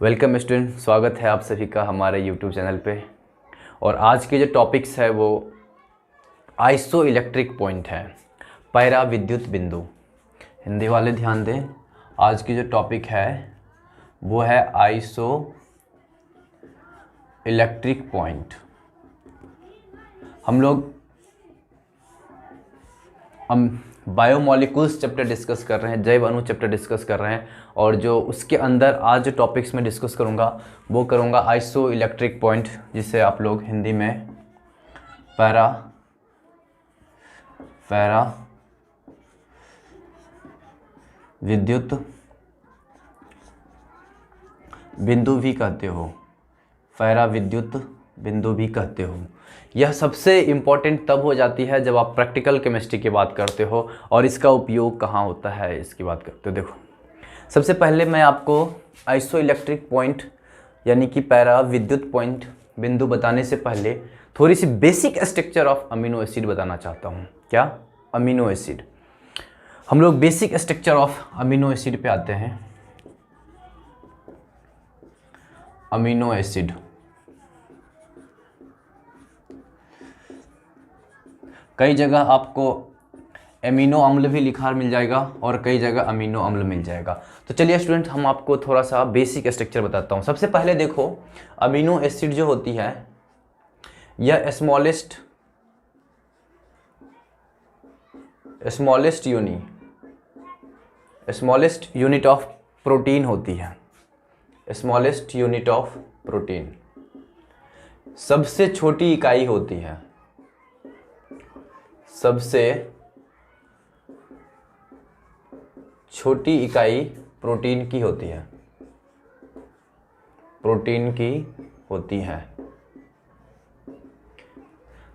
Welcome student, स्वागत है आप सभी का हमारे यूट्यूब चैनल पे। और आज के जो टॉपिक्स है वो आइसो इलेक्ट्रिक पॉइंट है, पैरा विद्युत बिंदु। हिंदी वाले ध्यान दें, आज की जो टॉपिक है वो है आइसो इलेक्ट्रिक पॉइंट। हम बायोमोलिकुल्स चैप्टर डिस्कस कर रहे हैं, जैव अणु चैप्टर डिस्कस कर रहे हैं। और जो उसके अंदर आज जो टॉपिक्स में डिस्कस करूंगा वो करूंगा आइसो इलेक्ट्रिक पॉइंट, जिसे आप लोग हिंदी में पैरा विद्युत बिंदु भी कहते हो, पैरा विद्युत बिंदु भी कहते हो। यह सबसे इम्पॉर्टेंट तब हो जाती है जब आप प्रैक्टिकल केमिस्ट्री की बात करते हो और इसका उपयोग कहाँ होता है इसकी बात करते हो। देखो, सबसे पहले मैं आपको आइसो इलेक्ट्रिक पॉइंट यानी कि पैरा विद्युत पॉइंट बिंदु बताने से पहले थोड़ी सी basic structure of amino acid बताना चाहता हूँ। क्या? Amino acid. हम लोग basic structure of amino acid पे आते हैं। अमीनो एसिड कई जगह आपको एमिनो अम्ल भी लिखा मिल जाएगा और कई जगह अमीनो अम्ल मिल जाएगा। तो चलिए स्टूडेंट, हम आपको थोड़ा सा बेसिक स्ट्रक्चर बताता हूँ। सबसे पहले देखो, अमीनो एसिड जो होती है यह स्मॉलेस्ट यूनिट ऑफ प्रोटीन होती है। स्मॉलेस्ट यूनिट ऑफ प्रोटीन सबसे छोटी इकाई होती है। सबसे छोटी इकाई प्रोटीन की होती है।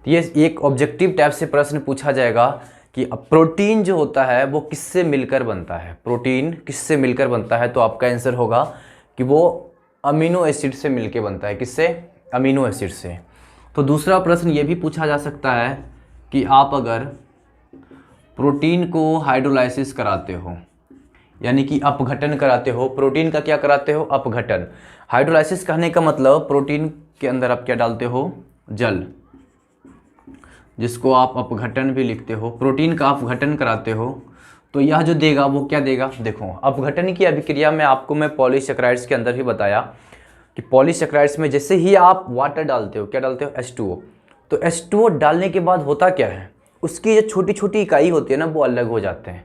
ये एक ऑब्जेक्टिव टाइप से प्रश्न पूछा जाएगा कि प्रोटीन जो होता है वो किससे मिलकर बनता है। प्रोटीन किससे मिलकर बनता है? तो आपका आंसर होगा कि वो अमीनो एसिड से मिलकर बनता है। किससे? अमीनो एसिड से। तो दूसरा प्रश्न ये भी पूछा जा सकता है कि आप अगर प्रोटीन को हाइड्रोलाइसिस कराते हो, यानी कि अपघटन कराते हो, प्रोटीन का क्या कराते हो? अपघटन। हाइड्रोलाइसिस कहने का मतलब प्रोटीन के अंदर आप क्या डालते हो? जल, जिसको आप अपघटन भी लिखते हो। प्रोटीन का अपघटन कराते हो तो यह जो देगा वो क्या देगा? देखो, अपघटन की अभिक्रिया में आपको मैं पॉलीसेकेराइड्स के अंदर भी बताया कि पॉलीसेकेराइड्स में जैसे ही आप वाटर डालते हो, क्या डालते हो? H2O। तो H2O डालने के बाद होता क्या है, उसकी जो छोटी छोटी इकाई होती है ना वो अलग हो जाते हैं।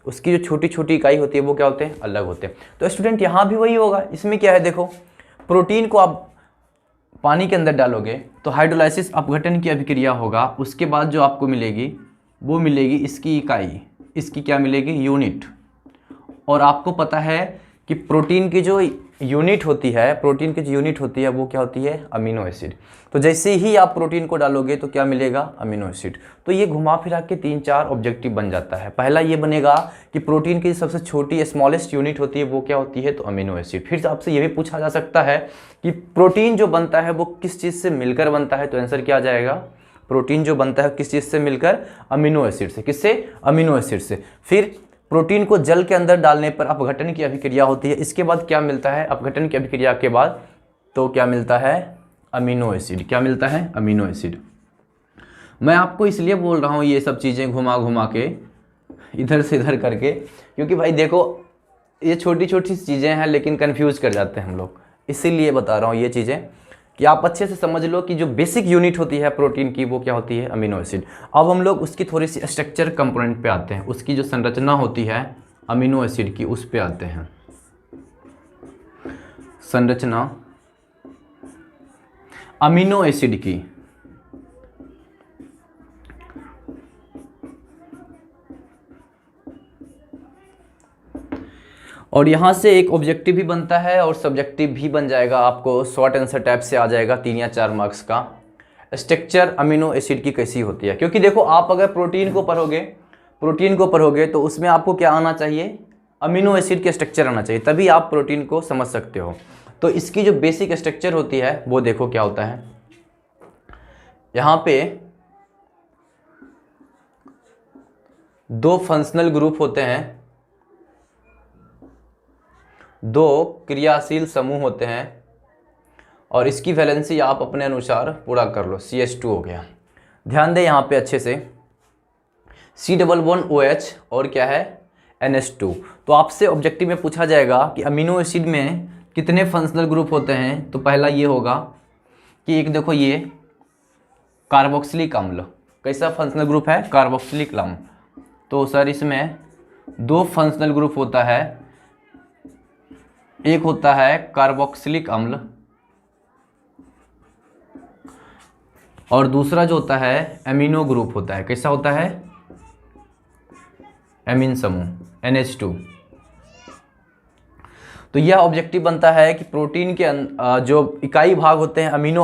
उसकी जो छोटी छोटी इकाई होती है वो क्या होते हैं? अलग होते हैं। तो स्टूडेंट यहाँ भी वही होगा। इसमें क्या है, देखो, प्रोटीन को आप पानी के अंदर डालोगे तो हाइड्रोलाइसिस अपघटन की अभिक्रिया होगा। उसके बाद जो आपको मिलेगी वो मिलेगी इसकी इकाई, इसकी क्या मिलेगी? यूनिट। और आपको पता है कि प्रोटीन की जो यूनिट होती है, वो क्या होती है? Amino acid. तो जैसे ही आप प्रोटीन को डालोगे तो क्या मिलेगा? Amino acid. तो ये घुमा फिरा के 3-4 ऑब्जेक्टिव बन जाता है। पहला ये बनेगा कि प्रोटीन की सबसे छोटी स्मॉलेस्ट यूनिट होती है वो क्या होती है? तो अमीनो एसिड। फिर आपसे ये भी पूछा जा सकता है कि प्रोटीन जो बनता है वो किस चीज़ से मिलकर बनता है? तो आंसर क्या आ जाएगा? प्रोटीन जो बनता है किस चीज़ से मिलकर? अमीनो एसिड से। किससे? अमीनो एसिड से। फिर प्रोटीन को जल के अंदर डालने पर अपघटन की अभिक्रिया होती है। इसके बाद क्या मिलता है? अपघटन की अभिक्रिया के बाद तो क्या मिलता है? Amino acid. क्या मिलता है? Amino acid. मैं आपको इसलिए बोल रहा हूँ ये सब चीज़ें घुमा घुमा के, इधर से इधर करके, क्योंकि भाई देखो ये छोटी छोटी चीज़ें हैं लेकिन कंफ्यूज कर जाते हैं हम लोग। इसीलिए बता रहा हूँ ये चीज़ें कि आप अच्छे से समझ लो कि जो बेसिक यूनिट होती है प्रोटीन की वो क्या होती है? Amino acid. अब हम लोग उसकी थोड़ी सी स्ट्रक्चर कंपोनेंट पे आते हैं, उसकी जो संरचना होती है अमीनो एसिड की उस पे आते हैं। संरचना अमीनो एसिड की। और यहाँ से एक ऑब्जेक्टिव भी बनता है और सब्जेक्टिव भी बन जाएगा। आपको शॉर्ट आंसर टाइप से आ जाएगा 3 या 4 मार्क्स का। स्ट्रक्चर अमीनो एसिड की कैसी होती है, क्योंकि देखो आप अगर प्रोटीन को पढ़ोगे तो उसमें आपको क्या आना चाहिए? अमीनो एसिड के स्ट्रक्चर आना चाहिए, तभी आप प्रोटीन को समझ सकते हो। तो इसकी जो बेसिक स्ट्रक्चर होती है वो देखो क्या होता है। यहाँ पे 2 फंक्शनल ग्रुप होते हैं 2 क्रियाशील समूह होते हैं और इसकी वैलेंसी आप अपने अनुसार पूरा कर लो। CH2 हो गया। ध्यान दें यहाँ पे अच्छे से, C डबल बॉन्ड OH और क्या है NH2। तो आपसे ऑब्जेक्टिव में पूछा जाएगा कि अमीनो एसिड में कितने फंक्शनल ग्रुप होते हैं। तो पहला ये होगा कि एक देखो ये कार्बोक्सिलिक अम्ल, कैसा फंक्शनल ग्रुप है कार्बोक्सिलिक अम्ल। तो सर इसमें 2 फंक्शनल ग्रुप होता है, एक होता है कार्बोक्सिलिक अम्ल और दूसरा जो होता है एमिनो ग्रुप होता है। कैसा होता है एमीन समूह NH2। तो यह ऑब्जेक्टिव बनता है कि प्रोटीन के जो इकाई भाग होते हैं अमीनो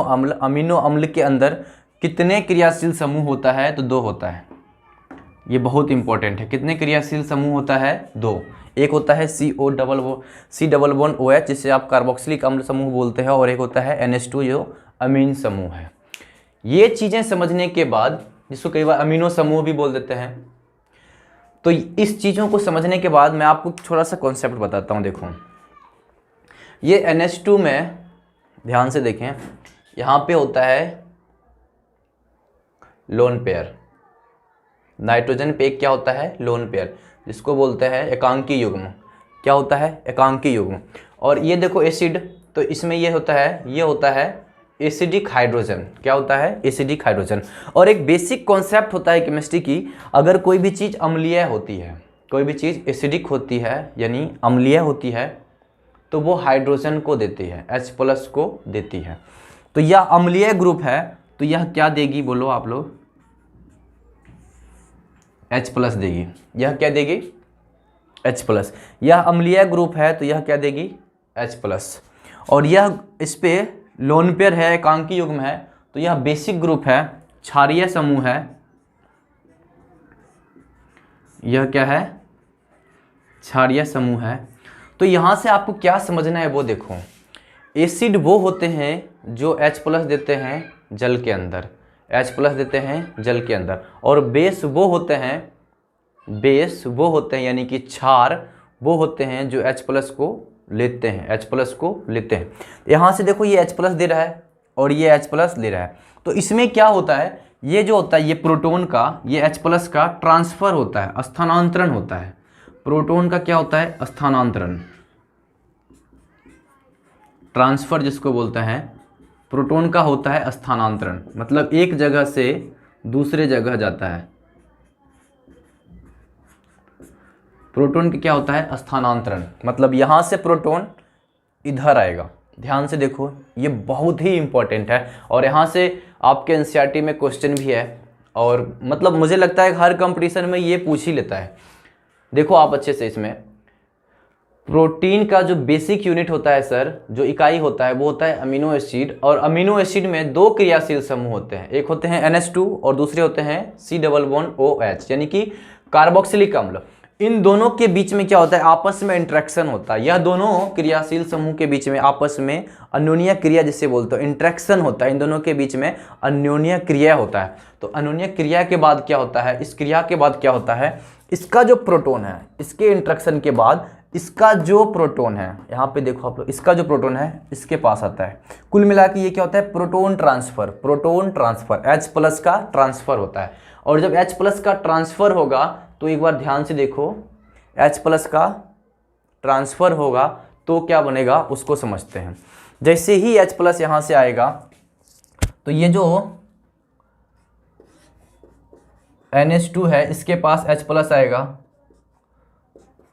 अम्ल के अंदर कितने क्रियाशील समूह होता है। तो 2 होता है। ये बहुत इंपॉर्टेंट है। कितने क्रियाशील समूह होता है 2। एक होता है C डबल बॉन्ड OH जिसे आप कार्बोक्सिलिक अम्ल समूह बोलते हैं और एक होता है NH2 जो अमीन समूह है। ये चीज़ें समझने के बाद, जिसको कई बार अमीनो समूह भी बोल देते हैं, तो इस चीज़ों को समझने के बाद मैं आपको थोड़ा सा कॉन्सेप्ट बताता हूँ। देखो ये NH2 में ध्यान से देखें, यहाँ पे होता है लोन पेयर, नाइट्रोजन पे क्या होता है लोन पेयर, जिसको बोलते हैं एकांकी युग्म। क्या होता है एकांकी युग्म। और ये देखो एसिड, तो इसमें ये होता है एसिडिक हाइड्रोजन। क्या होता है एसिडिक हाइड्रोजन। और एक बेसिक कॉन्सेप्ट होता है केमिस्ट्री की, अगर कोई भी चीज़ अम्लीय होती है, कोई भी चीज़ एसिडिक होती है यानी अम्लीय होती है, तो वो हाइड्रोजन को देती है, H+ को देती है। तो यह अम्लीय ग्रुप है, तो यह क्या देगी बोलो आप लोग, H+ देगी। यह क्या देगी H+। यह अम्लीय ग्रुप है तो यह क्या देगी H+। और यह इस पे लोन पेयर है, एकांकी युग्म है, तो यह बेसिक ग्रुप है, क्षारीय समूह है। यह क्या है क्षारीय समूह है। तो यहाँ से आपको क्या समझना है वो देखो, एसिड वो होते हैं जो H+ देते हैं जल के अंदर, H+ देते हैं जल के अंदर। और बेस वो होते हैं यानी कि क्षार वो होते हैं जो H+ को लेते हैं, H+ को लेते हैं। यहाँ से देखो ये H+ दे रहा है और ये H+ ले रहा है। तो इसमें क्या होता है, ये जो होता है ये प्रोटॉन का, ये H+ का ट्रांसफ़र होता है, स्थानांतरण होता है। प्रोटॉन का क्या होता है स्थानांतरण, ट्रांसफ़र जिसको बोलते हैं, प्रोटॉन का होता है स्थानांतरण, मतलब एक जगह से दूसरे जगह जाता है। प्रोटॉन का क्या होता है स्थानांतरण, मतलब यहाँ से प्रोटॉन इधर आएगा। ध्यान से देखो ये बहुत ही इंपॉर्टेंट है और यहाँ से आपके एनसीईआरटी में क्वेश्चन भी है और मतलब मुझे लगता है हर कंपटीशन में ये पूछ ही लेता है। देखो आप अच्छे से, इसमें प्रोटीन का जो बेसिक यूनिट होता है सर, जो इकाई होता है वो होता है अमीनो एसिड। और अमीनो एसिड में 2 क्रियाशील समूह होते हैं, एक होते हैं NH2 और दूसरे होते हैं C डबल बॉन्ड OH यानी कि कार्बोक्सिलिक अम्ल। इन दोनों के बीच में क्या होता है आपस में इंटरेक्शन होता है। यह दोनों क्रियाशील समूह के बीच में आपस में अन्योन्य क्रिया जिसे बोलते हैं इंटरेक्शन होता है, इन दोनों के बीच में अन्योन्य क्रिया होता है। तो अन्योन्य क्रिया के बाद क्या होता है, इस क्रिया के बाद क्या होता है, इसका जो प्रोटॉन है, इसके इंटरेक्शन के बाद इसका जो प्रोटॉन है, यहाँ पे देखो आप लोग, इसका जो प्रोटॉन है इसके पास आता है। कुल मिला के ये क्या होता है प्रोटॉन ट्रांसफर, H+ का ट्रांसफर होता है। और जब H+ का ट्रांसफर होगा तो एक बार ध्यान से देखो, H+ का ट्रांसफर होगा तो क्या बनेगा उसको समझते हैं। जैसे ही H+ यहाँ से आएगा तो ये जो NH2 है इसके पास H+ आएगा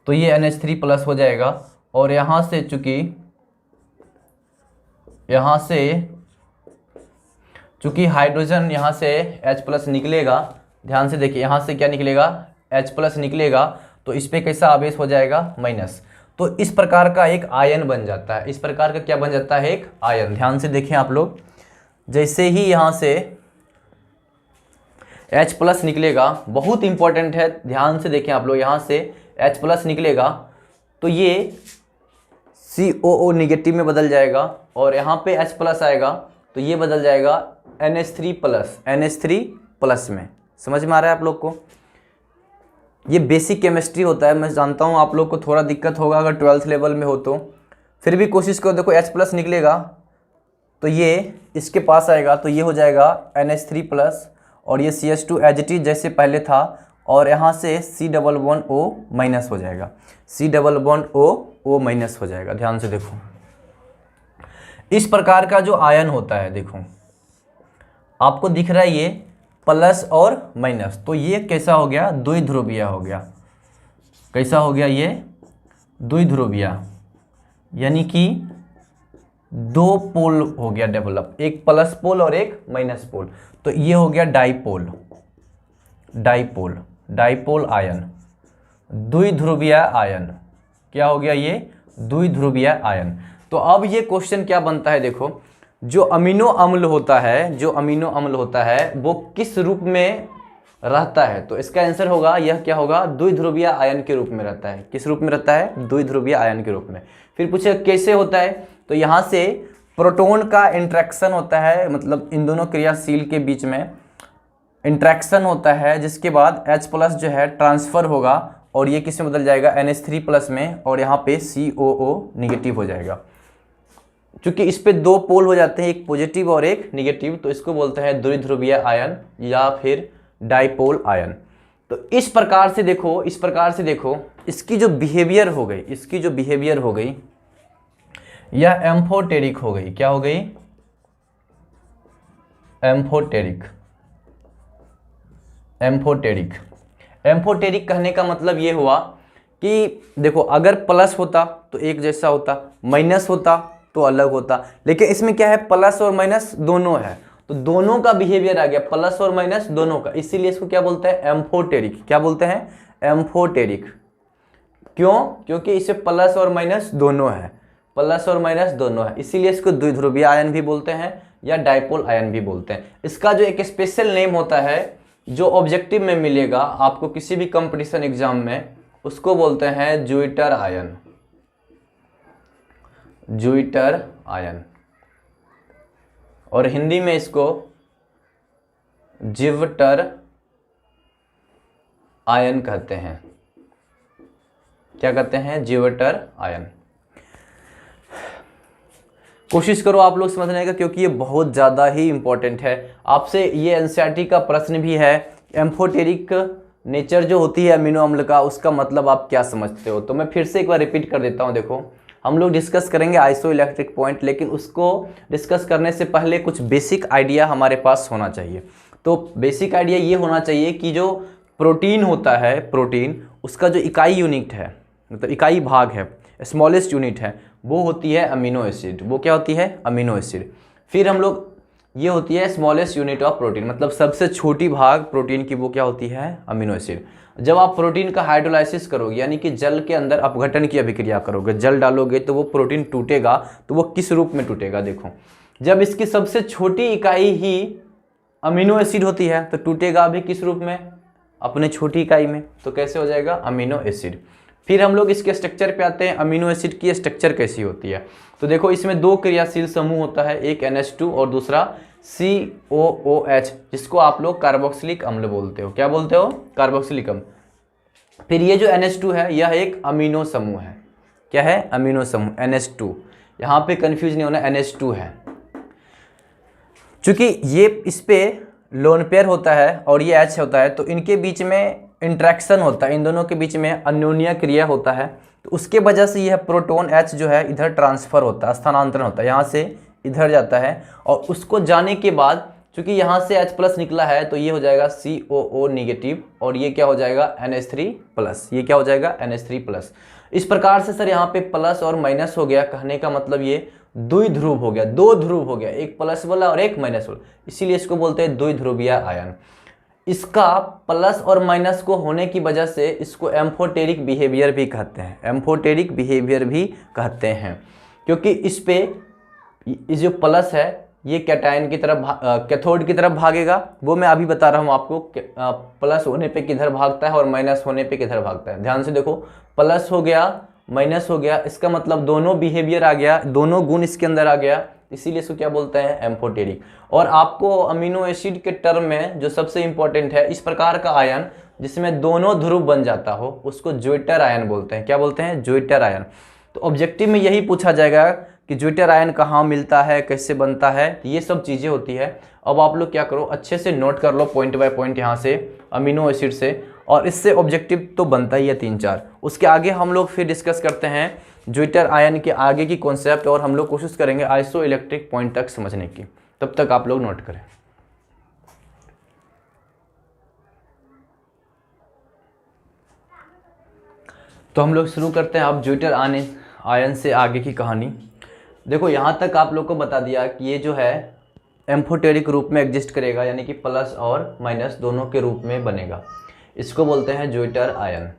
तो ये NH3+ हो जाएगा। और यहाँ से चूँकि हाइड्रोजन यहाँ से H+ निकलेगा, ध्यान से देखिए यहाँ से क्या निकलेगा H+ निकलेगा, तो इस पे कैसा आवेश हो जाएगा माइनस। तो इस प्रकार का एक आयन बन जाता है, इस प्रकार का क्या बन जाता है एक आयन। ध्यान से देखें आप लोग, जैसे ही यहाँ से H+ निकलेगा, बहुत इंपॉर्टेंट है, ध्यान से देखें आप लोग, यहाँ से H+ निकलेगा तो ये COO नेगेटिव में बदल जाएगा और यहाँ पे H+ आएगा तो ये बदल जाएगा NH3+ में। समझ में आ रहा है आप लोग को? ये बेसिक केमिस्ट्री होता है। मैं जानता हूँ आप लोग को थोड़ा दिक्कत होगा अगर 12th लेवल में हो तो, फिर भी कोशिश करो, देखो H प्लस निकलेगा तो ये इसके पास आएगा तो ये हो जाएगा NH3+, और ये CH2 एज इट इज जैसे पहले था, और यहाँ से C++O- हो जाएगा, C++O- हो जाएगा। ध्यान से देखो, इस प्रकार का जो आयन होता है, देखो आपको दिख रहा है ये प्लस और माइनस, तो ये कैसा हो गया, द्विध्रुवीय हो गया। कैसा हो गया ये, द्विध्रुवीय, यानी कि दो पोल हो गया डेवलप, एक प्लस पोल और एक माइनस पोल, तो ये हो गया डाइपोल, डाइपोल, डाइपोल आयन, द्विध्रुवीय आयन। क्या हो गया ये, द्विध्रुवीय आयन। तो अब ये क्वेश्चन क्या बनता है, देखो जो अमीनो अम्ल होता है, जो अमीनो अम्ल होता है वो किस रूप में रहता है, तो इसका आंसर होगा, यह क्या होगा, द्विध्रुवीय आयन के रूप में रहता है। किस रूप में रहता है, द्विध्रुवीय आयन के रूप में। फिर पूछे कैसे होता है, तो यहाँ से प्रोटॉन का इंट्रैक्शन होता है, मतलब इन दोनों क्रियाशील के बीच में इंट्रैक्शन होता है, जिसके बाद H+ जो है ट्रांसफर होगा और ये किस में बदल जाएगा, NH3+ में, और यहाँ पे COO- हो जाएगा। क्योंकि इस पे दो पोल हो जाते हैं, एक पॉजिटिव और एक निगेटिव, तो इसको बोलते हैं द्विध्रुवीय आयन या फिर डाइपोल आयन। तो इस प्रकार से देखो, इस प्रकार से देखो इसकी जो बिहेवियर हो गई, इसकी जो बिहेवियर हो गई यह एम्फोटेरिक हो गई। क्या हो गई, एम्फोटेरिक। एम्फोटेरिक, एम्फोटेरिक कहने का मतलब ये हुआ कि देखो अगर प्लस होता तो एक जैसा होता, माइनस होता तो अलग होता, लेकिन इसमें क्या है, प्लस और माइनस दोनों है, तो दोनों का बिहेवियर आ गया, प्लस और माइनस दोनों का, इसीलिए इसको क्या बोलते हैं, एम्फोटेरिक। क्या बोलते हैं, एम्फोटेरिक। क्यों, क्योंकि इसे प्लस और माइनस दोनों है, प्लस और माइनस दोनों है, इसीलिए इसको द्विध्रुवीय आयन भी बोलते हैं या डाइपोल आयन भी बोलते हैं। इसका जो एक स्पेशल नेम होता है जो ऑब्जेक्टिव में मिलेगा आपको किसी भी कंपटीशन एग्जाम में, उसको बोलते हैं ज्विटर आयन, ज्विटर आयन, और हिंदी में इसको जिवटर आयन कहते हैं। क्या कहते हैं, जिवटर आयन। कोशिश करो आप लोग समझने का, क्योंकि ये बहुत ज़्यादा ही इंपॉर्टेंट है। आपसे ये एनसीईआरटी का प्रश्न भी है, एम्फोटेरिक नेचर जो होती है अमीनो अम्ल का, उसका मतलब आप क्या समझते हो। तो मैं फिर से एक बार रिपीट कर देता हूँ। देखो हम लोग डिस्कस करेंगे आइसोइलेक्ट्रिक पॉइंट, लेकिन उसको डिस्कस करने से पहले कुछ बेसिक आइडिया हमारे पास होना चाहिए। तो बेसिक आइडिया ये होना चाहिए कि जो प्रोटीन होता है, प्रोटीन उसका जो इकाई यूनिट है, मतलब इकाई भाग है, स्मॉलेस्ट यूनिट है, वो होती है अमीनो एसिड। वो क्या होती है, अमीनो एसिड। फिर हम लोग, ये होती है स्मॉलेस्ट यूनिट ऑफ प्रोटीन, मतलब सबसे छोटी भाग प्रोटीन की, वो क्या होती है, अमीनो एसिड। जब आप प्रोटीन का हाइड्रोलाइसिस करोगे, यानी कि जल के अंदर अपघटन की अभिक्रिया करोगे, जल डालोगे तो वो प्रोटीन टूटेगा, तो वो किस रूप में टूटेगा, देखो जब इसकी सबसे छोटी इकाई ही अमीनो एसिड होती है तो टूटेगा भी किस रूप में, अपने छोटी इकाई में। तो कैसे हो जाएगा, अमीनो एसिड। फिर हम लोग इसके स्ट्रक्चर पे आते हैं, अमीनो एसिड की स्ट्रक्चर कैसी होती है। तो देखो इसमें दो क्रियाशील समूह होता है, एक NH2 और दूसरा COOH, जिसको आप लोग कार्बोक्सिलिक अम्ल बोलते हो। क्या बोलते हो, कार्बोक्सिलिक अम्ल। फिर ये जो NH2 है यह एक अमीनो समूह है। क्या है, अमीनो समूह NH2। यहाँ पे कंफ्यूज नहीं होना, NH2 है, चूंकि ये इस पे लोन पेयर होता है और ये H होता है, तो इनके बीच में इंट्रैक्शन होता है, इन दोनों के बीच में अन्योन्य क्रिया होता है, तो उसके वजह से यह प्रोटॉन H जो है इधर ट्रांसफर होता है, स्थानांतरण होता है, यहाँ से इधर जाता है, और उसको जाने के बाद चूंकि यहाँ से H+ निकला है तो ये हो जाएगा COO-, और ये क्या हो जाएगा, NH3+। ये क्या हो जाएगा, NH3+। इस प्रकार से सर यहाँ पे प्लस और माइनस हो गया, कहने का मतलब ये द्विध्रुव हो गया, दो ध्रुव हो गया, एक प्लस वाला और एक माइनस वाला, इसीलिए इसको बोलते हैं द्विध्रुवीय आयन। इसका प्लस और माइनस को होने की वजह से इसको एम्फोटेरिक बिहेवियर भी कहते हैं, एम्फोटेरिक बिहेवियर भी कहते हैं, क्योंकि इस पे इस जो प्लस है ये कैटायन की तरफ, कैथोड की तरफ भागेगा। वो मैं अभी बता रहा हूँ आपको, प्लस होने पे किधर भागता है और माइनस होने पे किधर भागता है। ध्यान से देखो, प्लस हो गया, माइनस हो गया, इसका मतलब दोनों बिहेवियर आ गया, दोनों गुण इसके अंदर आ गया, इसीलिए इसको क्या बोलते हैं, एम्फोटेरिक। और आपको अमीनो एसिड के टर्म में जो सबसे इंपॉर्टेंट है, इस प्रकार का आयन जिसमें दोनों ध्रुव बन जाता हो उसको ज्विटर आयन बोलते हैं। क्या बोलते हैं, ज्विटर आयन। तो ऑब्जेक्टिव में यही पूछा जाएगा कि ज्विटर आयन कहाँ मिलता है, कैसे बनता है, ये सब चीज़ें होती है। अब आप लोग क्या करो, अच्छे से नोट कर लो पॉइंट बाय पॉइंट यहाँ से अमीनो एसिड से, और इससे ऑब्जेक्टिव तो बनता ही है 3-4। उसके आगे हम लोग फिर डिस्कस करते हैं ज्विटर आयन के आगे की कॉन्सेप्ट, और हम लोग कोशिश करेंगे आइसो इलेक्ट्रिक पॉइंट तक समझने की। तब तक आप लोग नोट करें। तो हम लोग शुरू करते हैं अब ज्विटर आयन से आगे की कहानी। देखो यहाँ तक आप लोग को बता दिया कि ये जो है एम्फोटेरिक रूप में एग्जिस्ट करेगा, यानी कि प्लस और माइनस दोनों के रूप में बनेगा। इसको बोलते हैं ज्विटर आयन।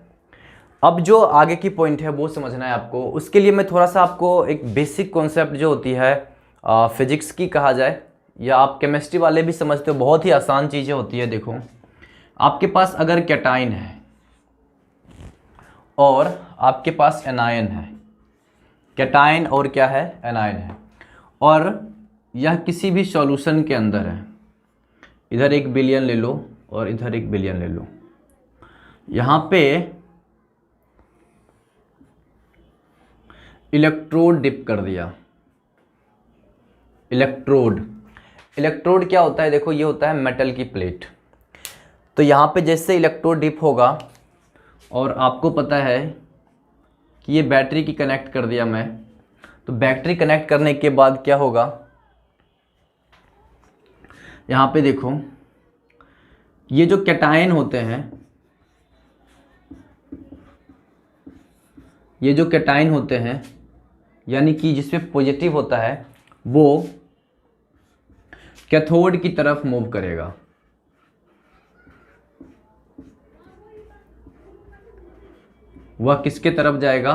अब जो आगे की पॉइंट है वो समझना है आपको। उसके लिए मैं थोड़ा सा आपको एक बेसिक कॉन्सेप्ट जो होती है फिजिक्स की कहा जाए, या आप केमिस्ट्री वाले भी समझते हो, बहुत ही आसान चीज़ें होती है। देखो आपके पास अगर कैटाइन है और आपके पास एनायन है, कैटाइन और क्या है, एनायन है, और यह किसी भी सॉल्यूशन के अंदर है, इधर 1 बिलियन ले लो और इधर 1 बिलियन ले लो, यहाँ पे इलेक्ट्रोड डिप कर दिया। इलेक्ट्रोड क्या होता है, देखो ये होता है मेटल की प्लेट। तो यहाँ पे जैसे इलेक्ट्रोड डिप होगा, और आपको पता है कि ये बैटरी की कनेक्ट कर दिया मैं, तो बैटरी कनेक्ट करने के बाद क्या होगा, यहाँ पे देखो ये जो कैटायन होते हैं, ये जो कैटायन होते हैं यानी कि जिसमें पॉजिटिव होता है, वो कैथोड की तरफ मूव करेगा। वह किसके तरफ जाएगा,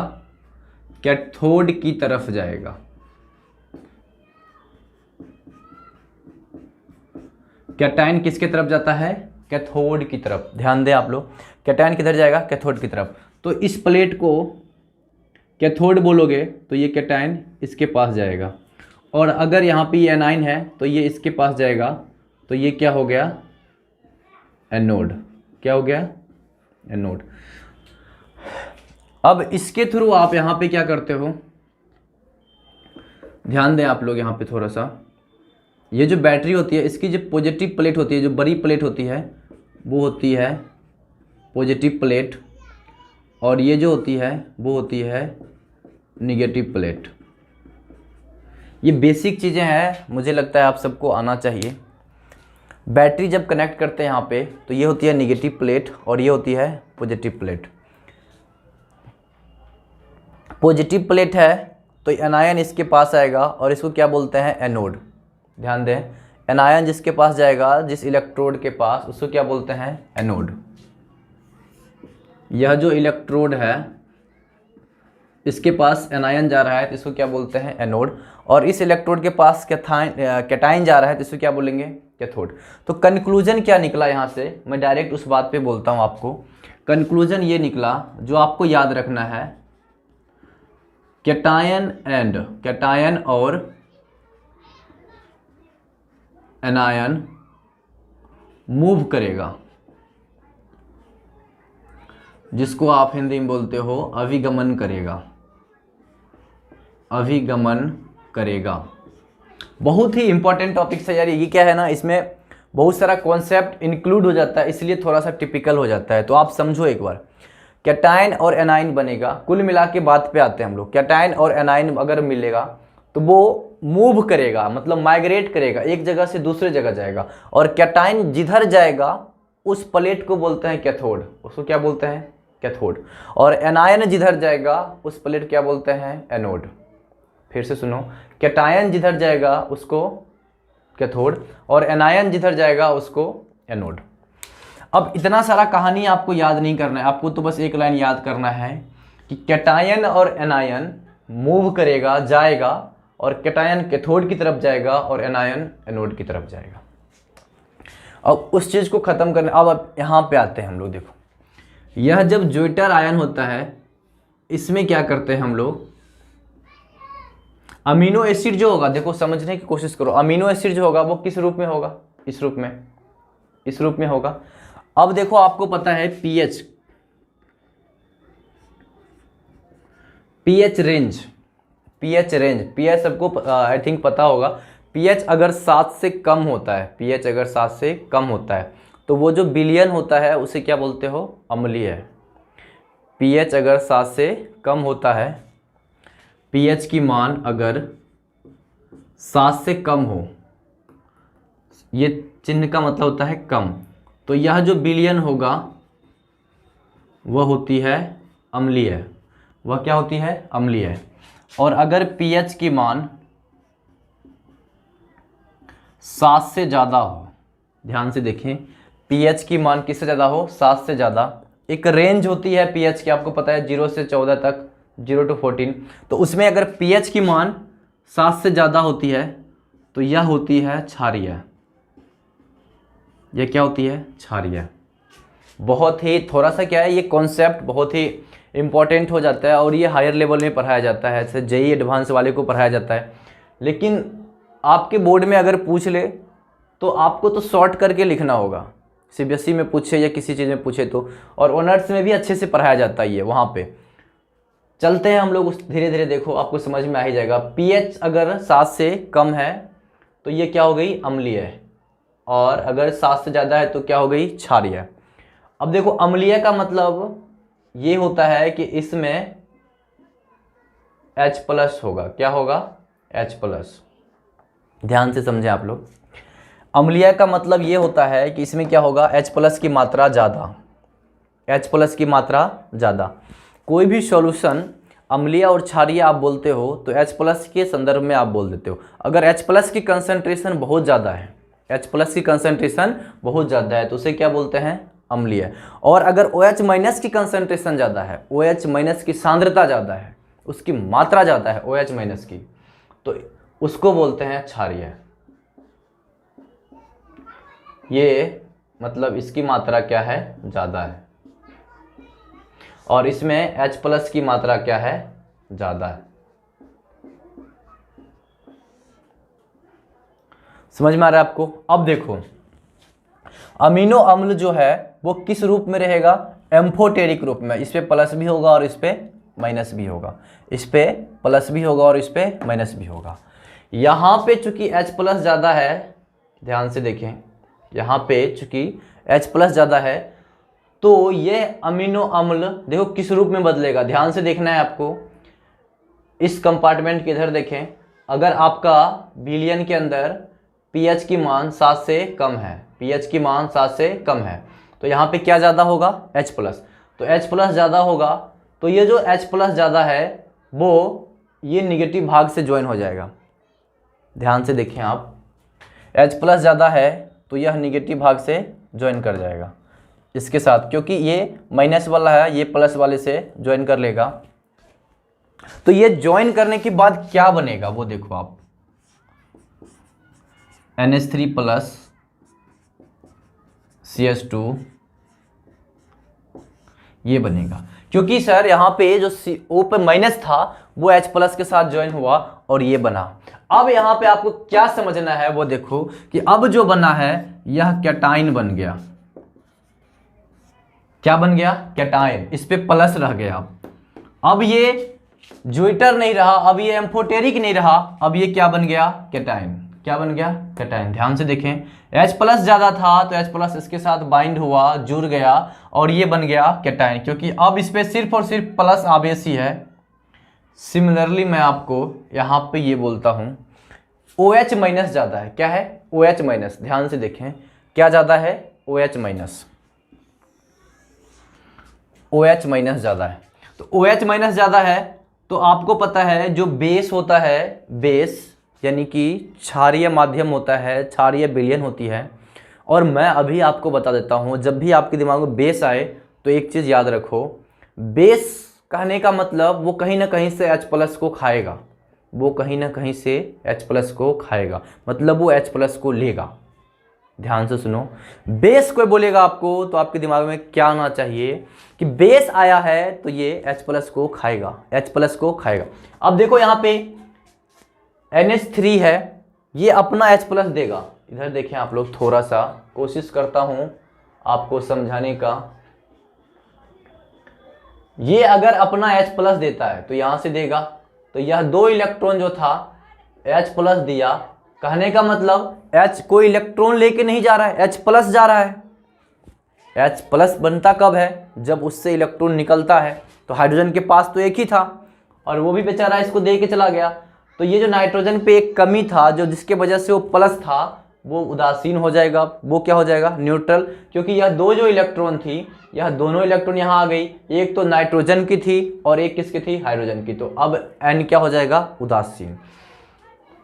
कैथोड की तरफ जाएगा। कैटायन किसके तरफ जाता है, कैथोड की तरफ। ध्यान दें आप लोग, कैटायन किधर जाएगा, कैथोड की तरफ। तो इस प्लेट को कैथोड बोलोगे तो ये कैटायन इसके पास जाएगा, और अगर यहाँ पे ये एनायन है तो ये इसके पास जाएगा, तो ये क्या हो गया, एनोड। क्या हो गया, एनोड। अब इसके थ्रू आप यहाँ पे क्या करते हो, ध्यान दें आप लोग यहाँ पे थोड़ा सा, ये जो बैटरी होती है इसकी जो पॉजिटिव प्लेट होती है, जो बड़ी प्लेट होती है वो होती है पॉजिटिव प्लेट, और ये जो होती है वो होती है निगेटिव प्लेट। ये बेसिक चीज़ें हैं, मुझे लगता है आप सबको आना चाहिए। बैटरी जब कनेक्ट करते हैं यहाँ पे, तो ये होती है निगेटिव प्लेट और ये होती है पॉजिटिव प्लेट। पॉजिटिव प्लेट है तो एनायन इसके पास आएगा और इसको क्या बोलते हैं, एनोड। ध्यान दें, एनायन जिसके पास जाएगा, जिस इलेक्ट्रोड के पास, उसको क्या बोलते हैं, एनोड। यह जो इलेक्ट्रोड है इसके पास एनायन जा रहा है तो इसको क्या बोलते हैं, एनोड, और इस इलेक्ट्रोड के पास कैटायन जा रहा है तो इसको क्या बोलेंगे, कैथोड। तो कंक्लूजन क्या निकला यहाँ से, मैं डायरेक्ट उस बात पे बोलता हूँ आपको। कंक्लूजन ये निकला जो आपको याद रखना है, कैटायन और एनायन मूव करेगा, जिसको आप हिंदी में बोलते हो अभिगमन करेगा। अभिगमन करेगा बहुत ही इंपॉर्टेंट टॉपिक है यार। ये क्या है ना, इसमें बहुत सारा कॉन्सेप्ट इंक्लूड हो जाता है, इसलिए थोड़ा सा टिपिकल हो जाता है। तो आप समझो एक बार, कैटायन और एनायन बनेगा। कुल मिला के बात पे आते हैं हम लोग। कैटायन और एनायन अगर मिलेगा तो वो मूव करेगा, मतलब माइग्रेट करेगा, एक जगह से दूसरे जगह जाएगा, और कैटायन जिधर जाएगा उस प्लेट को बोलते हैं कैथोड। उसको क्या बोलते हैं, कैथोड। और एनायन जिधर जाएगा उस प्लेट क्या बोलते हैं, एनोड। फिर से सुनो, कैटायन जिधर जाएगा उसको कैथोड और एनायन जिधर जाएगा उसको एनोड। अब इतना सारा कहानी आपको याद नहीं करना है, आपको तो बस एक लाइन याद करना है कि कैटायन और एनायन मूव करेगा, जाएगा, और कैटायन कैथोड की तरफ जाएगा और एनायन एनोड की तरफ जाएगा। अब उस चीज़ को ख़त्म करने, अब यहाँ पे आते हैं हम लोग। देखो, यह जब ज्विटर आयन होता है, इसमें क्या करते हैं हम लोग, अमीनो एसिड जो होगा, देखो समझने की कोशिश करो, अमीनो एसिड जो होगा वो किस रूप में होगा, इस रूप में, इस रूप में होगा। अब देखो आपको पता है पीएच, पीएच रेंज, पीएच सबको आई थिंक पता होगा। पीएच अगर 7 से कम होता है, पीएच अगर 7 से कम होता है तो वो जो विलयन होता है उसे क्या बोलते हो, अम्लीय है। पीएच अगर 7 से कम होता है, पीएच की मान अगर 7 से कम हो, ये चिन्ह का मतलब होता है कम, तो यह जो विलयन होगा वह होती है अम्लीय, वह क्या होती है, अम्लीय। और अगर पीएच की मान 7 से ज़्यादा हो, ध्यान से देखें, पीएच की मान किससे ज़्यादा हो, 7 से ज़्यादा। एक रेंज होती है पीएच की, आपको पता है 0 से 14 तक, 0 to 14, तो उसमें अगर पीएच की मान 7 से ज़्यादा होती है तो यह होती है क्षारीय। यह क्या होती है, क्षारीय। बहुत ही थोड़ा सा क्या है, ये कॉन्सेप्ट बहुत ही इम्पॉर्टेंट हो जाता है और ये हायर लेवल में पढ़ाया जाता है, जैसे जेई एडवांस वाले को पढ़ाया जाता है। लेकिन आपके बोर्ड में अगर पूछ ले तो आपको तो शॉर्ट करके लिखना होगा, सीबीएसई में पूछे या किसी चीज़ में पूछे तो, और ऑनर्स में भी अच्छे से पढ़ाया जाता है ये। वहाँ पे चलते हैं हम लोग धीरे धीरे, देखो आपको समझ में आ ही जाएगा। पीएच अगर 7 से कम है तो ये क्या हो गई, अम्लीय है, और अगर 7 से ज़्यादा है तो क्या हो गई, क्षारीय। अब देखो अम्लीय का मतलब ये होता है कि इसमें H+ होगा, क्या होगा, H+। ध्यान से समझें आप लोग, अम्लीय का मतलब ये होता है कि इसमें क्या होगा, H+ की मात्रा ज़्यादा, H+ की मात्रा ज़्यादा। कोई भी सॉल्यूशन अम्लीय और क्षारीय आप बोलते हो तो H+ के संदर्भ में आप बोल देते हो। अगर H+ की कंसंट्रेशन बहुत ज़्यादा है, H+ की कंसंट्रेशन बहुत ज़्यादा है तो उसे क्या बोलते हैं, अम्लीय। और अगर OH- की कंसंट्रेशन ज़्यादा है, OH- की सांद्रता ज़्यादा है, उसकी मात्रा ज़्यादा है OH- की, तो उसको बोलते हैं क्षारीय। ये मतलब इसकी मात्रा क्या है, ज़्यादा है, और इसमें H+ की मात्रा क्या है, ज़्यादा है। समझ में आ रहा है आपको। अब देखो अमीनो अम्ल जो है वो किस रूप में रहेगा, एम्फोटेरिक रूप में। इस पे प्लस भी होगा और इस पे माइनस भी होगा, इस पे प्लस भी होगा और इस पे माइनस भी होगा। यहाँ पे चूंकि H+ ज़्यादा है, ध्यान से देखें, यहाँ पे चूंकि H+ ज़्यादा है तो ये अमीनो अम्ल देखो किस रूप में बदलेगा, ध्यान से देखना है आपको। इस कंपार्टमेंट के इधर देखें, अगर आपका विलयन के अंदर पीएच की मान 7 से कम है, पीएच की मान 7 से कम है, तो यहाँ पे क्या ज़्यादा होगा, H+। तो H+ ज़्यादा होगा तो ये जो H+ ज़्यादा है वो ये निगेटिव भाग से ज्वाइन हो जाएगा। ध्यान से देखें आप, H+ ज़्यादा है तो यह निगेटिव भाग से ज्वाइन कर जाएगा इसके साथ, क्योंकि ये माइनस वाला है, ये प्लस वाले से ज्वाइन कर लेगा। तो ये ज्वाइन करने के बाद क्या बनेगा वो देखो आप, NH3+ CH2 ये बनेगा, क्योंकि सर यहाँ पे जो O पे माइनस था वो H+ के साथ ज्वाइन हुआ और ये बना। अब यहाँ पे आपको क्या समझना है वो देखो कि अब जो बना है यह कैटाइन बन गया। क्या बन गया, कैटाइन, इस पे प्लस रह गया। अब ये ज्विटर नहीं रहा, अब ये एम्फोटेरिक नहीं रहा, अब ये क्या बन गया, कैटाइन। क्या बन गया, कैटाइन। ध्यान से देखें, H+ ज़्यादा था तो H+ इसके साथ बाइंड हुआ, जुड़ गया और ये बन गया कैटाइन, क्योंकि अब इस पे सिर्फ और सिर्फ प्लस आवेश ही है। सिमिलरली मैं आपको यहाँ पे ये बोलता हूँ OH- ज़्यादा है, क्या है, OH-। ध्यान से देखें क्या ज़्यादा है, OH-। OH- ज़्यादा है, तो OH- ज़्यादा है तो आपको पता है जो बेस होता है, बेस यानी कि क्षारीय माध्यम होता है, क्षारीय विलयन होती है। और मैं अभी आपको बता देता हूँ, जब भी आपके दिमाग में बेस आए तो एक चीज़ याद रखो, बेस कहने का मतलब वो कहीं ना कहीं से H+ को खाएगा, वो कहीं ना कहीं से H+ को खाएगा, मतलब वो H+ को लेगा। ध्यान से सुनो, बेस कोई बोलेगा आपको तो आपके दिमाग में क्या आना चाहिए कि बेस आया है तो ये H+ को खाएगा, H+ को खाएगा। अब देखो यहाँ पे NH3 है, ये अपना H+ देगा। इधर देखें आप लोग, थोड़ा सा कोशिश करता हूँ आपको समझाने का। ये अगर अपना H प्लस देता है तो यहाँ से देगा, तो यह 2 इलेक्ट्रॉन जो था H प्लस दिया, कहने का मतलब H कोई इलेक्ट्रॉन लेके नहीं जा रहा है, H प्लस जा रहा है। H प्लस बनता कब है, जब उससे इलेक्ट्रॉन निकलता है। तो हाइड्रोजन के पास तो एक ही था और वो भी बेचारा इसको दे के चला गया, तो ये जो नाइट्रोजन पे एक कमी था जो जिसके वजह से वो प्लस था, वो उदासीन हो जाएगा, वो क्या हो जाएगा, न्यूट्रल। क्योंकि यह 2 जो इलेक्ट्रॉन थी, यह दोनों इलेक्ट्रॉन यहाँ आ गई, एक तो नाइट्रोजन की थी और एक किसकी थी, हाइड्रोजन की। तो अब N क्या हो जाएगा, उदासीन।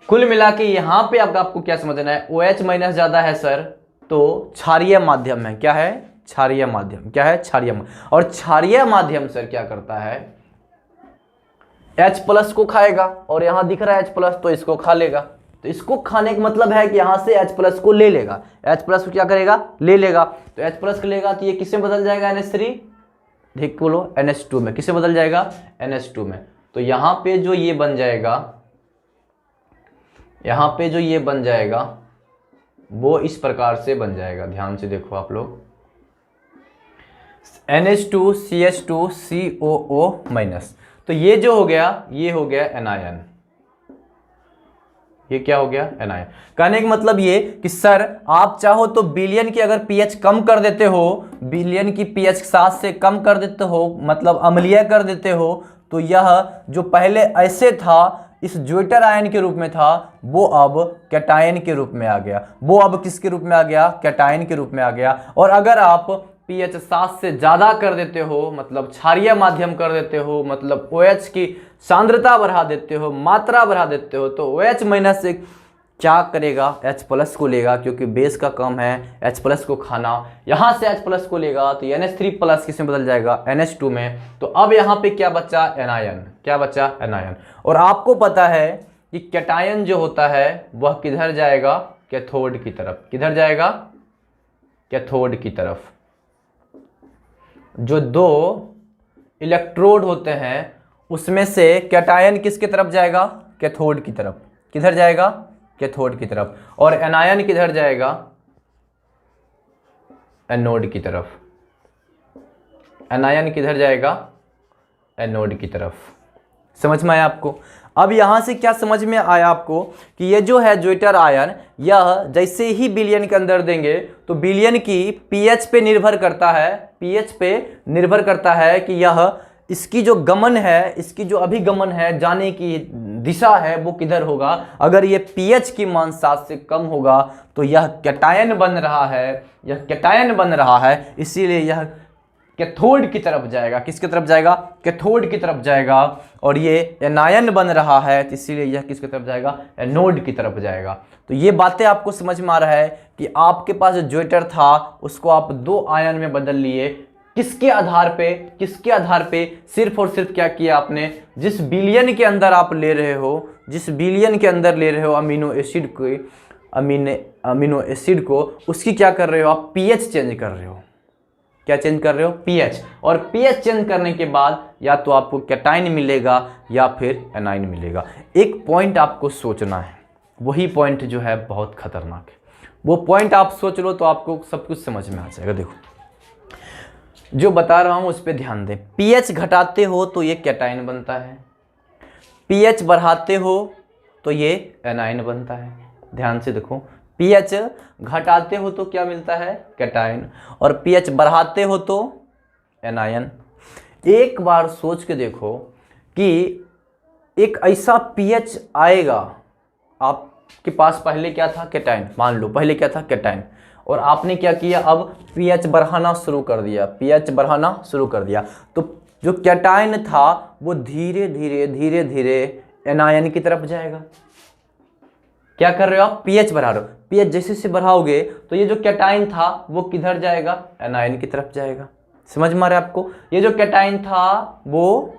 कुल मिला के यहाँ पे अब आपको क्या समझना है, OH माइनस ज़्यादा है सर, तो क्षारीय माध्यम है। क्या है, क्षारीय माध्यम। क्या है, क्षारीय माध्यम। और क्षारीय माध्यम सर क्या करता है, H प्लस को खाएगा, और यहाँ दिख रहा है H प्लस, तो इसको खा लेगा। तो इसको खाने का मतलब है कि यहाँ से H प्लस को ले लेगा, H प्लस को क्या करेगा, ले लेगा। तो H प्लस को लेगा तो ये किससे बदल जाएगा, NH3, ठीक बोलो, NH2 में। किससे बदल जाएगा, NH2 में। तो यहाँ पे जो ये बन जाएगा, यहाँ पे जो ये बन जाएगा वो इस प्रकार से बन जाएगा, ध्यान से देखो आप लोग, NH2CH2COO माइनस। तो ये जो हो गया, ये हो गया एनायन। ये क्या हो गया, एनायन। कहने का मतलब ये कि सर आप चाहो तो बिलियन की अगर पीएच कम कर देते हो, बिलियन की पीएच 7 से कम कर देते हो, मतलब अम्लीय कर देते हो, तो यह जो पहले ऐसे था इस ज्वेटर आयन के रूप में था, वो अब कैटायन के रूप में आ गया। वो अब किसके रूप में आ गया, कैटायन के रूप में आ गया। और अगर आप pH 7 से ज़्यादा कर देते हो, मतलब क्षारीय माध्यम कर देते हो, मतलब OH की सांद्रता बढ़ा देते हो, मात्रा बढ़ा देते हो, तो OH माइनस से क्या करेगा, H प्लस को लेगा, क्योंकि बेस का कम है, H प्लस को खाना। यहाँ से H प्लस को लेगा तो NH3 प्लस किस में बदल जाएगा, NH2 में। तो अब यहाँ पे क्या बचा, एनायन। क्या बचा, एनायन। और आपको पता है कि कैटायन जो होता है वह किधर जाएगा, कैथोड की तरफ। किधर जाएगा, कैथोड की तरफ। जो 2 इलेक्ट्रोड होते हैं उसमें से कैटायन किसकी तरफ जाएगा, कैथोड की तरफ। किधर जाएगा, कैथोड की तरफ। और एनायन किधर जाएगा, एनोड की तरफ। एनायन किधर जाएगा, एनोड की तरफ। समझ में आया आपको। अब यहां से क्या समझ में आया आपको कि ये जो है ज्वेटर आयन, यह जैसे ही बिलियन के अंदर देंगे तो बिलियन की पीएच पे निर्भर करता है, पीएच पे निर्भर करता है कि यह इसकी जो गमन है, इसकी जो अभिगमन है, जाने की दिशा है, वो किधर होगा। अगर ये पीएच की मान 7 से कम होगा तो यह कैटायन बन रहा है, यह कैटायन बन रहा है, इसीलिए यह कैथोड की तरफ जाएगा। किसकी तरफ जाएगा, कैथोड की तरफ जाएगा। और ये एनायन बन रहा है तो इसीलिए यह किसकी तरफ जाएगा, एनोड की तरफ जाएगा। तो ये बातें आपको समझ में आ रहा है कि आपके पास जो ज्वेटर था उसको आप 2 आयन में बदल लिए। किसके आधार पे, किसके आधार पे, सिर्फ और सिर्फ क्या किया आपने, जिस बिलियन के अंदर आप ले रहे हो, जिस बिलियन के अंदर ले रहे हो अमीनो एसिड को, अमीनो एसिड को, उसकी क्या कर रहे हो आप, पीएच चेंज कर रहे हो। क्या चेंज कर रहे हो, पीएच। और पीएच चेंज करने के बाद या तो आपको कैटायन मिलेगा या फिर एनायन मिलेगा। एक पॉइंट आपको सोचना है, वही पॉइंट जो है बहुत खतरनाक है। वो पॉइंट आप सोच लो तो आपको सब कुछ समझ में आ जाएगा। देखो जो बता रहा हूं उस पर ध्यान दें। पीएच घटाते हो तो ये कैटायन बनता है, पीएच बढ़ाते हो तो ये एनायन बनता है। ध्यान से देखो, पीएच घटाते हो तो क्या मिलता है, कैटायन, और पीएच बढ़ाते हो तो एनायन। एक बार सोच के देखो कि एक ऐसा पीएच आएगा, आपके पास पहले क्या था, कैटायन, मान लो पहले क्या था, कैटायन, और आपने क्या किया, अब पीएच बढ़ाना शुरू कर दिया, पीएच बढ़ाना शुरू कर दिया, तो जो कैटायन था वो धीरे धीरे धीरे धीरे एनायन की तरफ जाएगा। क्या कर रहे हो आप, पीएच बढ़ा रहे हो। पीएच जैसे से बढ़ाओगे तो ये जो कैटायन था वो किधर जाएगा, एनायन की तरफ जाएगा। समझ में आ रहा है आपको, ये जो कैटायन था वो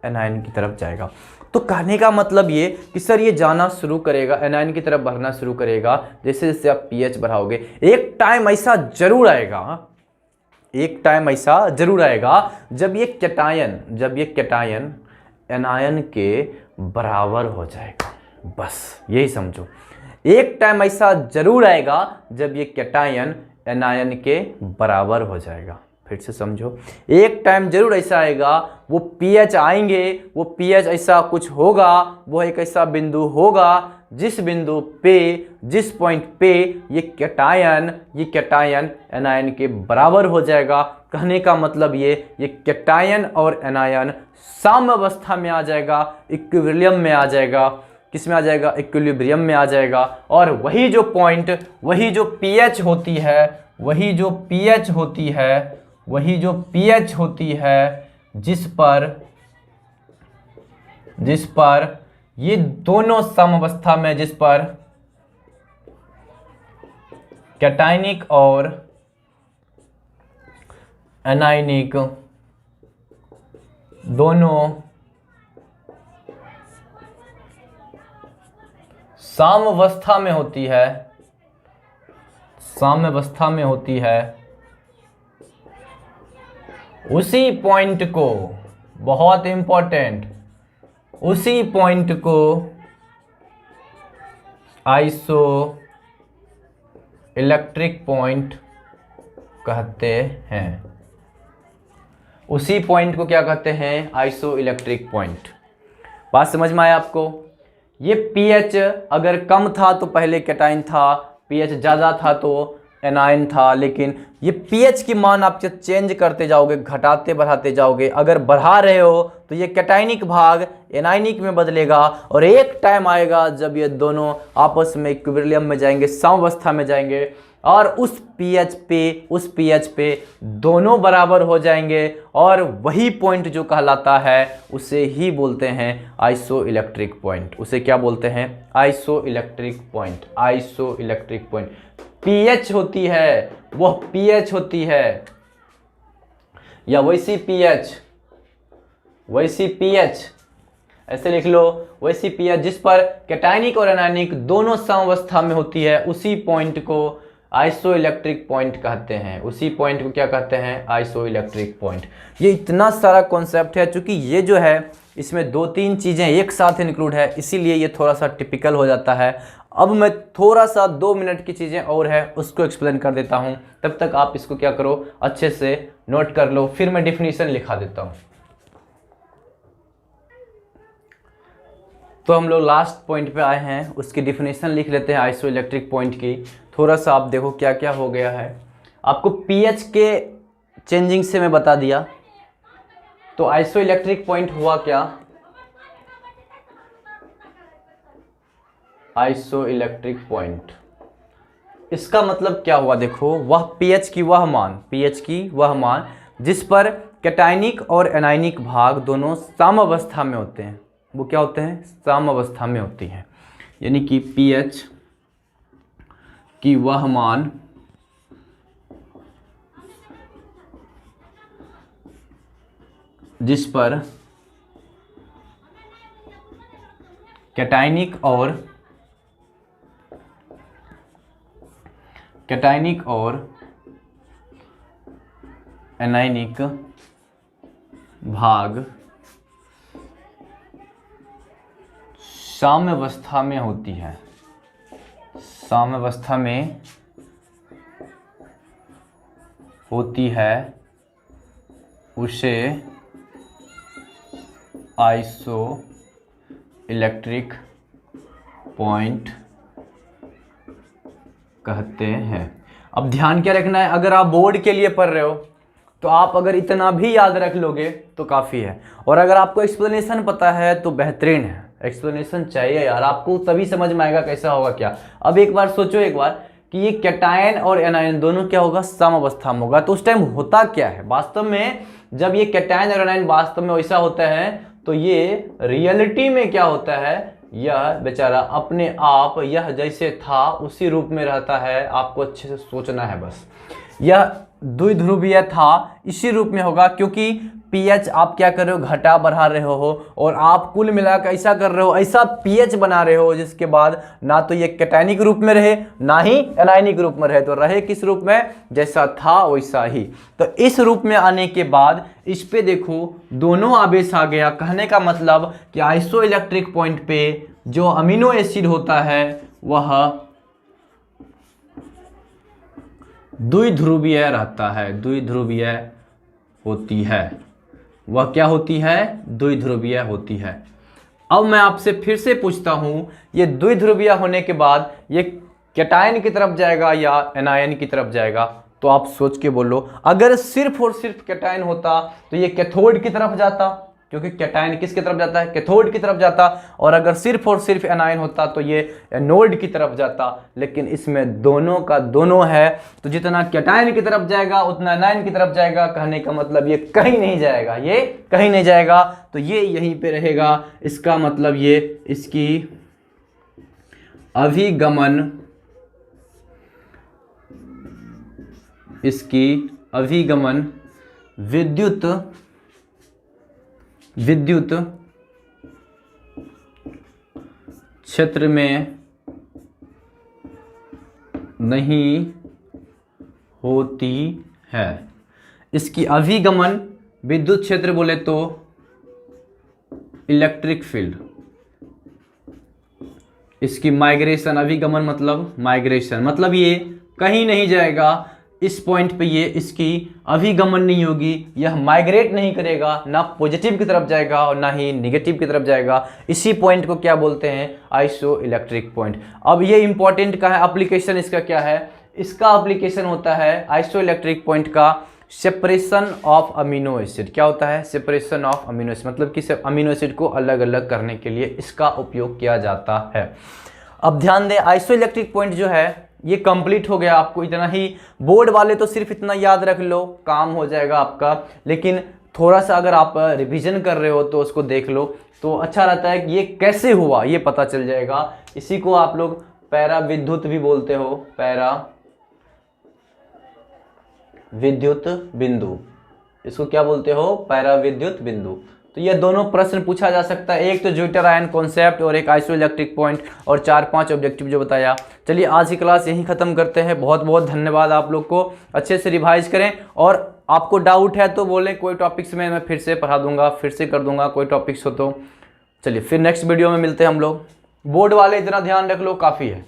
एनायन की तरफ जाएगा। तो कहने का मतलब ये कि सर ये जाना शुरू करेगा, एनायन की तरफ बढ़ना शुरू करेगा जैसे जैसे आप पीएच बढ़ाओगे। एक टाइम ऐसा जरूर आएगा, एक टाइम ऐसा जरूर आएगा जब ये कैटायन एनायन के बराबर हो जाएगा। बस यही समझो, एक टाइम ऐसा जरूर आएगा जब ये कैटायन एनायन के बराबर हो जाएगा। फिर से समझो, एक टाइम जरूर ऐसा आएगा, वो पीएच आएंगे, वो पीएच ऐसा कुछ होगा, वो एक ऐसा बिंदु होगा जिस बिंदु पे, जिस पॉइंट पे ये कैटायन एनायन के बराबर हो जाएगा। कहने का मतलब ये कैटायन और एनायन साम्य अवस्था में आ जाएगा, इक्विलिब्रियम में आ जाएगा। किस में आ जाएगा? इक्विलिब्रियम में आ जाएगा। और वही जो पॉइंट, वही जो पीएच होती है, वही जो पीएच होती है जिस पर ये दोनों समअवस्था में, जिस पर कैटायनिक और एनायनिक दोनों साम्यावस्था में होती है, उसी पॉइंट को, बहुत इंपॉर्टेंट, उसी पॉइंट को आइसो इलेक्ट्रिक पॉइंट कहते हैं। उसी पॉइंट को क्या कहते हैं? Iso electric point. बात समझ में आया आपको? ये पीएच अगर कम था तो पहले कैटायन था, पीएच ज़्यादा था तो एनायन था, लेकिन ये पीएच की मान आप चेंज करते जाओगे, घटाते बढ़ाते जाओगे। अगर बढ़ा रहे हो तो ये कैटायनिक भाग एनायनिक में बदलेगा, और एक टाइम आएगा जब ये दोनों आपस में इक्विलिब्रियम में जाएंगे, साम्यावस्था में जाएंगे, और उस पीएच पे दोनों बराबर हो जाएंगे, और वही पॉइंट जो कहलाता है उसे ही बोलते हैं आइसो इलेक्ट्रिक पॉइंट। उसे क्या बोलते हैं? Iso electric point. Iso electric point pH होती है, वह पीएच होती है, या वैसी पीएच ऐसे लिख लो, वैसी पीएच जिस पर कैटायनिक और एनायनिक दोनों समअवस्था में होती है, उसी पॉइंट को आइसो इलेक्ट्रिक पॉइंट कहते हैं। उसी पॉइंट को क्या कहते हैं? Iso electric point. ये इतना सारा कॉन्सेप्ट है, चूंकि ये जो है इसमें 2-3 चीज़ें एक साथ इंक्लूड है, इसीलिए ये थोड़ा सा टिपिकल हो जाता है। अब मैं थोड़ा सा 2 मिनट की चीज़ें और है उसको एक्सप्लेन कर देता हूँ, तब तक आप इसको क्या करो, अच्छे से नोट कर लो, फिर मैं डिफिनीशन लिखा देता हूँ। तो हम लोग लास्ट पॉइंट पे आए हैं, उसकी डिफिनीशन लिख लेते हैं आइसो इलेक्ट्रिक पॉइंट की। थोड़ा सा आप देखो क्या क्या हो गया है। आपको पीएच के चेंजिंग से मैं बता दिया, तो आइसो इलेक्ट्रिक पॉइंट हुआ क्या? आइसो इलेक्ट्रिक पॉइंट, इसका मतलब क्या हुआ? देखो, वह पीएच की वह मान जिस पर कैटायनिक और एनायनिक भाग दोनों साम्यावस्था में होते हैं, वो क्या होते हैं? साम्यावस्था में होती हैं। यानी कि पीएच की वह मान जिस पर कैटायनिक और एनायनिक भाग साम्यावस्था में होती है, साम्यावस्था में होती है, उसे आइसो इलेक्ट्रिक पॉइंट कहते हैं। अब ध्यान क्या रखना है, अगर आप बोर्ड के लिए पढ़ रहे हो तो आप अगर इतना भी याद रख लोगे तो काफ़ी है, और अगर आपको एक्सप्लेनेशन पता है तो बेहतरीन है। एक्सप्लेनेशन चाहिए यार, आपको तभी समझ में आएगा कैसा होगा क्या। अब एक बार सोचो कि ये कैटायन और एनायन दोनों क्या होगा? साम्यावस्था में होगा। तो उस टाइम होता क्या है वास्तव में? जब ये कैटायन और एनायन वास्तव में वैसा होता है तो ये रियलिटी में क्या होता है? यह बेचारा अपने आप यह जैसे था उसी रूप में रहता है। आपको अच्छे से सोचना है बस। यह द्विध्रुवीय था, इसी रूप में होगा, क्योंकि पीएच आप क्या कर रहे हो? घटा बढ़ा रहे हो, और आप कुल मिलाकर ऐसा कर रहे हो, ऐसा पीएच बना रहे हो जिसके बाद ना तो ये कैटायनिक रूप में रहे ना ही एनायनिक रूप में रहे, तो रहे किस रूप में? जैसा था वैसा ही। तो इस रूप में आने के बाद इस पे देखो दोनों आवेश आ गया। कहने का मतलब कि आइसो इलेक्ट्रिक पॉइंट पे जो अमीनो एसिड होता है वह द्विध्रुवीय रहता है, द्विध्रुवीय होती है। वह क्या होती है? द्विध्रुवीय होती है। अब मैं आपसे फिर से पूछता हूं, ये द्विध्रुवीय होने के बाद ये कैटायन की तरफ जाएगा या एनायन की तरफ जाएगा? तो आप सोच के बोलो। अगर सिर्फ और सिर्फ कैटायन होता तो ये कैथोड की तरफ जाता, क्योंकि कैटायन किसकी तरफ जाता है? कैथोड की तरफ जाता। और अगर सिर्फ और सिर्फ एनायन होता तो ये एनोड की तरफ जाता। लेकिन इसमें दोनों का दोनों है, तो जितना कैटायन की तरफ जाएगा उतना एनायन की तरफ जाएगा। कहने का मतलब ये कहीं नहीं जाएगा, ये कहीं नहीं जाएगा, तो ये यहीं पे रहेगा। इसका मतलब ये इसकी अभिगमन विद्युत क्षेत्र में नहीं होती है। इसकी अभिगमन विद्युत क्षेत्र बोले तो इलेक्ट्रिक फील्ड। इसकी माइग्रेशन, अभिगमन मतलब माइग्रेशन, मतलब ये कहीं नहीं जाएगा। इस पॉइंट पे ये इसकी अभिगमन नहीं होगी, यह माइग्रेट नहीं करेगा, ना पॉजिटिव की तरफ जाएगा और ना ही निगेटिव की तरफ जाएगा। इसी पॉइंट को क्या बोलते हैं? Iso electric point. अब ये इंपॉर्टेंट का है, एप्लीकेशन इसका क्या है? इसका एप्लीकेशन होता है आइसो इलेक्ट्रिक पॉइंट का सेपरेशन ऑफ अमीनो एसिड। क्या होता है? सेपरेशन ऑफ अमीनो एसिड, मतलब कि अमीनो एसिड को अलग अलग करने के लिए इसका उपयोग किया जाता है। अब ध्यान दें, आइसो इलेक्ट्रिक पॉइंट जो है ये कंप्लीट हो गया। आपको इतना ही, बोर्ड वाले तो सिर्फ इतना याद रख लो, काम हो जाएगा आपका। लेकिन थोड़ा सा अगर आप रिवीजन कर रहे हो तो उसको देख लो तो अच्छा रहता है कि ये कैसे हुआ ये पता चल जाएगा। इसी को आप लोग पैरा विद्युत भी बोलते हो, पैरा विद्युत बिंदु। इसको क्या बोलते हो? पैरा विद्युत बिंदु। तो ये दोनों प्रश्न पूछा जा सकता है, एक तो ज्विटर आयन कॉन्सेप्ट और एक आइसो इलेक्ट्रिक पॉइंट, और 4-5 ऑब्जेक्टिव जो बताया। चलिए आज की क्लास यहीं ख़त्म करते हैं। बहुत बहुत धन्यवाद आप लोग को। अच्छे से रिवाइज करें, और आपको डाउट है तो बोलें, कोई टॉपिक्स में मैं फिर से पढ़ा दूंगा, फिर से कर दूंगा, कोई टॉपिक्स हो तो। चलिए फिर नेक्स्ट वीडियो में मिलते हैं हम लोग। बोर्ड वाले इतना ध्यान रख लो, काफ़ी है।